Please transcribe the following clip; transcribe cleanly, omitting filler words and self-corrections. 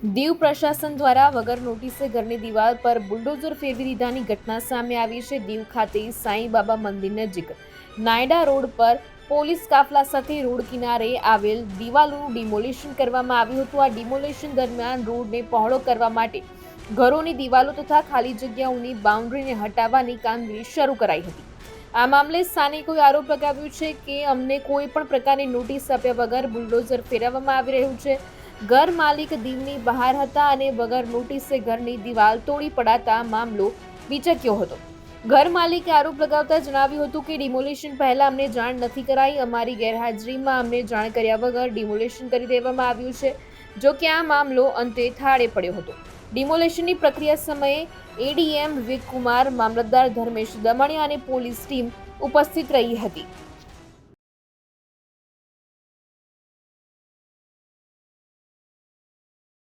દીવ પ્રશાસન દ્વારા વગર નોટિસે ઘરની દિવાલ પર બુલડોઝર ફેરવી દીધાની ઘટના સામે આવી છે। દીવ ખાતે સાંઈ બાબા મંદિર નજીક નાયડા રોડ પર પોલીસ કાફલા સાથે રોડ કિનારે આવેલ દિવાલોનું ડિમોલિશન કરવામાં આવ્યું હતું। આ ડિમોલિશન દરમિયાન રોડને પહોળો કરવા માટે ઘરોની દિવાલો તથા ખાલી જગ્યાઓની બાઉન્ડ્રીને હટાવવાની કામગીરી શરૂ કરાઈ હતી। આ મામલે સ્થાનિકોએ આરોપ લગાવ્યો છે કે અમને કોઈ પણ પ્રકારની નોટિસ આપ્યા વગર બુલડોઝર ફેરવવામાં આવી રહ્યું છે। ઘર માલિક દીવની બહાર હતા અને વગર નોટિસે ઘરની દિવાલ તોડી પડાતા મામલો વિચક્યો હતો। ઘર માલિકે આરોપ લગાવતા જણાવ્યું હતું કે ડિમોલિશન પહેલા અમને જાણ નથી કરાઈ, અમારી ગેરહાજરીમાં અમને જાણ કર્યા વગર ડિમોલિશન કરી દેવામાં આવ્યું છે। જો કે આ મામલો અંતે થાળે પડ્યો હતો। ડિમોલિશનની પ્રક્રિયા સમયે એડીએમ વિવેક કુમાર, મામલતદાર ધર્મેશ દમણિયા અને પોલીસ ટીમ ઉપસ્થિત રહી હતી।